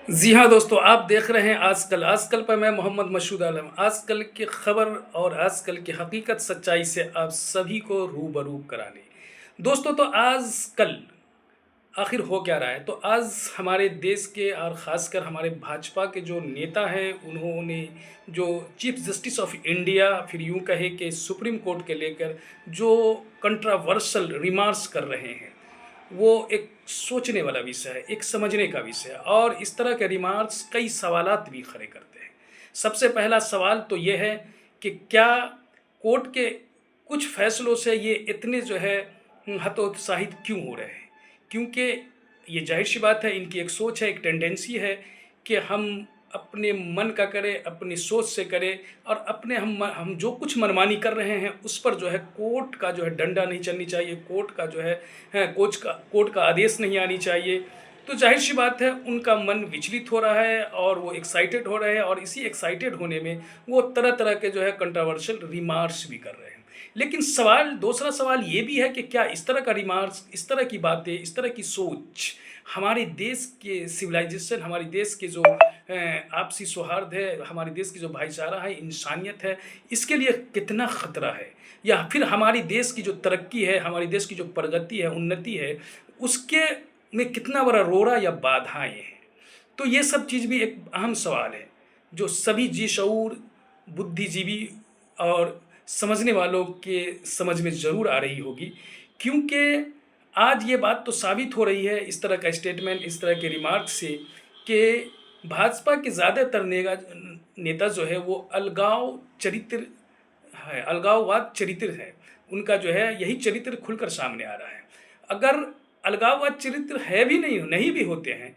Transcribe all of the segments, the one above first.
जी हाँ दोस्तों, आप देख रहे हैं आजकल। आजकल पर मैं मोहम्मद मशहूद आलम। आजकल की खबर और आजकल की हकीकत सच्चाई से आप सभी को रूबरू कराने। दोस्तों, तो आजकल आखिर हो क्या रहा है? तो आज हमारे देश के और ख़ासकर हमारे भाजपा के जो नेता हैं, उन्होंने जो चीफ जस्टिस ऑफ इंडिया, फिर यूँ कहें कि सुप्रीम कोर्ट के लेकर जो कंट्रोवर्शियल रिमार्क्स कर रहे हैं, वो एक सोचने वाला विषय है, एक समझने का विषय है और इस तरह के रिमार्क्स कई सवालात भी खड़े करते हैं। सबसे पहला सवाल तो ये है कि क्या कोर्ट के कुछ फैसलों से ये इतने जो है हतोत्साहित क्यों हो रहे हैं? क्योंकि ये ज़ाहिर-सी बात है, इनकी एक सोच है, एक टेंडेंसी है कि हम अपने मन का करें, अपनी सोच से करें और अपने हम जो कुछ मनमानी कर रहे हैं, उस पर जो है कोर्ट का जो है डंडा नहीं चलनी चाहिए, कोर्ट का जो है कोर्ट का आदेश नहीं आनी चाहिए। तो ज़ाहिर-सी बात है, उनका मन विचलित हो रहा है और वो एक्साइटेड हो रहे हैं और इसी एक्साइटेड होने में वो तरह-तरह के जो है कंट्रोवर्शियल रिमार्क्स भी कर रहे हैं। लेकिन दूसरा सवाल ये भी है कि क्या इस तरह का रिमार्क्स, इस तरह की बातें, इस तरह की सोच हमारे देश के सिविलाइजेशन, हमारे देश के जो आपसी सौहार्द है, हमारे देश की जो भाईचारा है, इंसानियत है, इसके लिए कितना खतरा है? या फिर हमारी देश की जो तरक्की है, हमारे देश की जो प्रगति है, उन्नति है, उसके में कितना बड़ा रोड़ा या बाधाएँ हैं? तो ये सब चीज़ भी एक अहम सवाल है, जो सभी जी-शऊर, बुद्धिजीवी और समझने वालों के समझ में ज़रूर आ रही होगी। क्योंकि आज ये बात तो साबित हो रही है इस तरह का स्टेटमेंट, इस तरह के रिमार्क से कि भाजपा के ज़्यादातर नेता जो है वो अलगाव चरित्र है, अलगाववाद चरित्र है। उनका जो है यही चरित्र खुलकर सामने आ रहा है। अगर अलगाववाद चरित्र है भी नहीं नहीं भी होते हैं,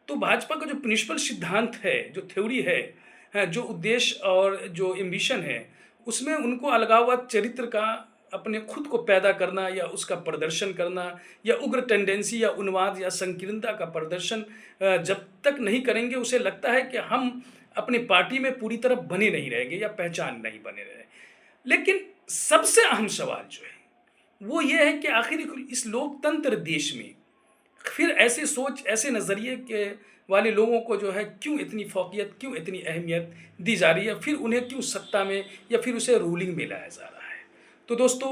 तो भाजपा का जो प्रिंसिपल सिद्धांत है, जो थ्योरी है, जो उद्देश्य और जो एम्बिशन है, उसमें उनको अलगाववाद चरित्र का अपने खुद को पैदा करना या उसका प्रदर्शन करना या उग्र टेंडेंसी या उन्माद या संकीर्णता का प्रदर्शन जब तक नहीं करेंगे, उसे लगता है कि हम अपनी पार्टी में पूरी तरह बने नहीं रहेंगे या पहचान नहीं बने रहे। लेकिन सबसे अहम सवाल जो है, वो ये है कि आखिर इस लोकतंत्र देश में फिर ऐसे सोच, ऐसे नज़रिए के वाले लोगों को जो है क्यों इतनी फ़ौक़ियत, क्यों इतनी अहमियत दी जा रही है? फिर उन्हें क्यों सत्ता में या फिर उसे रूलिंग में लाया जा रहा है? तो दोस्तों,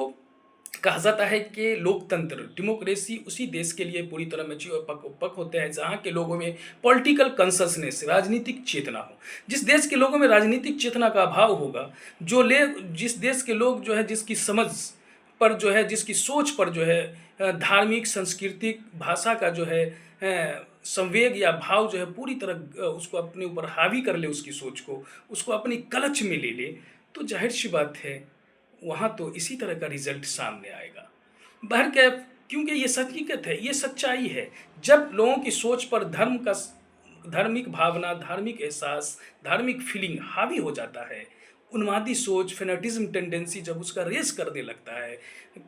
कहा जाता है कि लोकतंत्र, डेमोक्रेसी उसी देश के लिए पूरी तरह मैच्योर पक होते हैं जहाँ के लोगों में पॉलिटिकल कॉन्शसनेस, राजनीतिक चेतना हो। जिस देश के लोगों में राजनीतिक चेतना का अभाव होगा, जिस देश के लोग जो है जिसकी समझ पर जो है, जिसकी सोच पर जो है धार्मिक, सांस्कृतिक, भाषा का जो है संवेग या भाव जो है पूरी तरह उसको अपने ऊपर हावी कर ले, उसकी सोच को, उसको अपनी क्लच में ले ले, तो ज़ाहिर-सी बात है, वहाँ तो इसी तरह का रिज़ल्ट सामने आएगा। बहरकैफ़, क्योंकि ये हकीकत है, ये सच्चाई है। जब लोगों की सोच पर धार्मिक भावना, धार्मिक एहसास, धार्मिक फीलिंग हावी हो जाता है, उन्मादी सोच, फ़ैनेटिज़्म टेंडेंसी जब उसका रेस करने लगता है,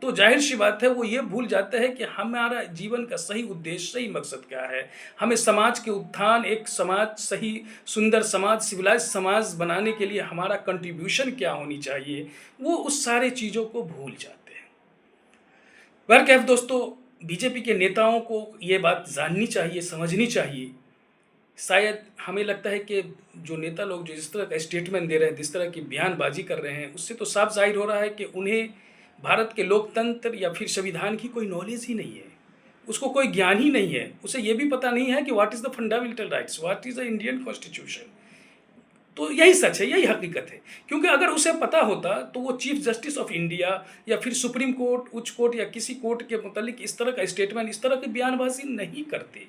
तो ज़ाहिर-सी बात है, वो ये भूल जाता है कि हमारा जीवन का सही उद्देश्य, सही मकसद क्या है? हमें समाज के उत्थान, एक समाज सही, सुंदर समाज, सिविलाइज़्ड समाज बनाने के लिए हमारा कंट्रीब्यूशन क्या होनी चाहिए? वो उस सारे चीज़ों को भूल जाते हैं। बहरकैफ़ दोस्तों, बीजेपी के नेताओं को ये बात जाननी चाहिए, समझनी चाहिए। शायद हमें लगता है कि जो नेता लोग जो जिस तरह का स्टेटमेंट दे रहे हैं, जिस तरह की बयानबाज़ी कर रहे हैं, उससे तो साफ ज़ाहिर हो रहा है कि उन्हें भारत के लोकतंत्र या फिर संविधान की कोई नॉलेज ही नहीं है। उसको कोई ज्ञान ही नहीं है। उसे ये भी पता नहीं है कि what is the fundamental rights, what is the Indian constitution. तो यही सच है, यही हकीकत है। क्योंकि अगर उसे पता होता, तो वो चीफ जस्टिस ऑफ इंडिया या फिर सुप्रीम कोर्ट, उच्च कोर्ट या किसी कोर्ट के मुतालिक इस तरह का स्टेटमेंट, इस तरह की बयानबाज़ी नहीं करते।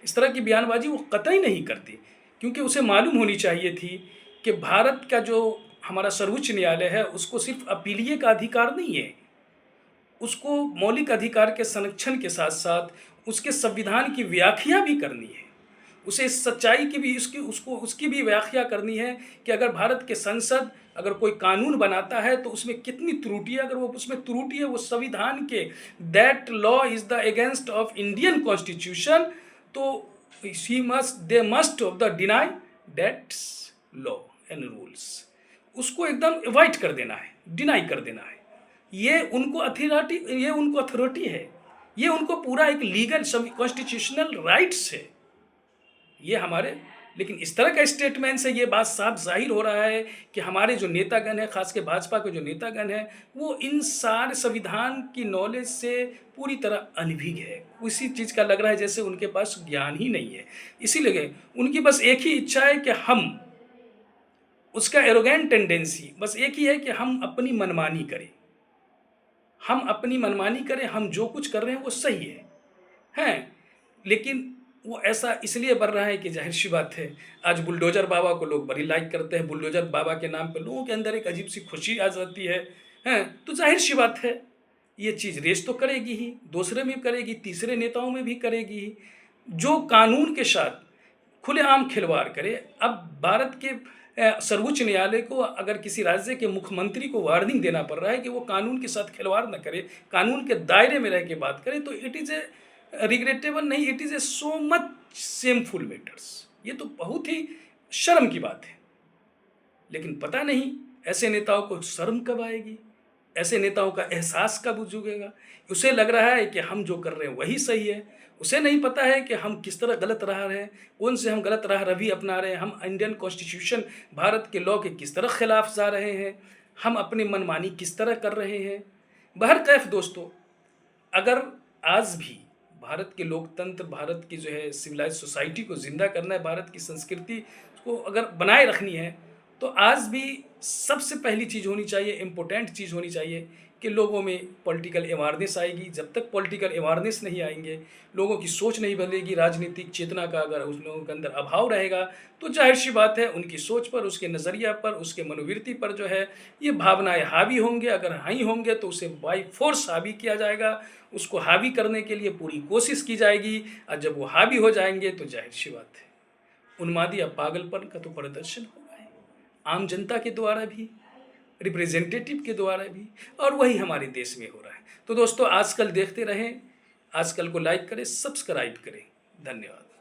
इस तरह की बयानबाज़ी वो कतई नहीं करते, क्योंकि उसे मालूम होनी चाहिए थी कि भारत का जो हमारा सर्वोच्च न्यायालय है, उसको सिर्फ़ अपीलीय का अधिकार नहीं है। उसको मौलिक अधिकार के संरक्षण के साथ-साथ उसके संविधान की व्याख्या भी करनी है। उसे इस सच्चाई की भी उसकी भी व्याख्या करनी है कि अगर भारत के संसद अगर कोई कानून बनाता है, तो उसमें कितनी त्रुटि है, अगर वो उसमें त्रुटि है वो संविधान के, that law is the against of Indian constitution, तो they must of the deny that's law and rules. उसको एकदम अवॉइड कर देना है, डिनाई कर देना है। ये उनको अथॉरिटी है। ये उनको पूरा एक लीगल कॉन्स्टिट्यूशनल राइट्स है। ये हमारे, लेकिन इस तरह का स्टेटमेंट से ये बात साफ ज़ाहिर हो रहा है कि हमारे जो नेतागण हैं, ख़ास के भाजपा के जो नेतागण हैं, वो इन सारे संविधान की नॉलेज से पूरी तरह अनभिज्ञ है। उसी चीज़ का लग रहा है जैसे उनके पास ज्ञान ही नहीं है। इसीलिए उनकी बस एक ही इच्छा है कि हम, उसका एरोगेंट टेंडेंसी बस एक ही है कि हम अपनी मनमानी करें। हम अपनी मनमानी करें, हम जो कुछ कर रहे हैं वो सही हैं? लेकिन वो ऐसा इसलिए बन रहा है कि ज़ाहिर-सी बात है, आज बुलडोज़र बाबा को लोग बड़ी लाइक करते हैं, बुलडोज़र बाबा के नाम पे लोगों के अंदर एक अजीब-सी खुशी आ जाती हैं? तो ज़ाहिर-सी बात है, ये चीज़ रेस तो करेगी ही, दूसरे में करेगी, तीसरे नेताओं में भी करेगी ही। जो कानून के साथ खुलेआम खिलवाड़ करे, अब भारत के सर्वोच्च न्यायालय को अगर किसी राज्य के मुख्यमंत्री को वार्निंग देना पड़ रहा है कि वो कानून के साथ खिलवाड़ न करे, कानून के दायरे में रह के बात करे, तो इट इज़ ए रिग्रेटेबल नहीं, it is a so much shameful matters. ये तो बहुत ही शर्म की बात है। लेकिन पता नहीं ऐसे नेताओं को शर्म कब आएगी, ऐसे नेताओं का एहसास कब जूगेगा। उसे लग रहा है कि हम जो कर रहे हैं वही सही है, उसे नहीं पता है कि हम किस तरह गलत राह रहे हैं, कौन से हम गलत राह रवि अपना रहे हैं, हम इंडियन कॉन्स्टिट्यूशन भारत के लॉ के किस तरह खिलाफ जा रहे हैं, हम अपनी मनमानी किस तरह कर रहे हैं। बहरकैफ दोस्तों, अगर आज भी भारत के लोकतंत्र, भारत की जो है सिविलाइज्ड सोसाइटी को ज़िंदा करना है, भारत की संस्कृति को अगर बनाए रखनी है, तो आज भी सबसे पहली चीज़ होनी चाहिए, इम्पोर्टेंट चीज़ होनी चाहिए कि लोगों में पॉलिटिकल अवेयरनेस आएगी। जब तक पॉलिटिकल अवेयरनेस नहीं आएंगे, लोगों की सोच नहीं बदलेगी, राजनीतिक चेतना का अगर उस लोगों के अंदर अभाव रहेगा, तो जाहिर-सी बात है उनकी सोच पर, उसके नज़रिया पर, उसके मनोवृत्ति पर जो है ये भावनाएँ हावी होंगे। अगर हावी होंगे तो उसे बाय फ़ोर्स हावी किया जाएगा, उसको हावी करने के लिए पूरी कोशिश की जाएगी, और जब वो हावी हो जाएंगे तो जाहिर-सी बात है उन्मादी या पागलपन का तो प्रदर्शन होगा ही, आम जनता के द्वारा भी, रिप्रेजेंटेटिव के द्वारा भी, और वही हमारे देश में हो रहा है। तो दोस्तों, आजकल देखते रहें, आजकल को लाइक करें, सब्सक्राइब करें। धन्यवाद।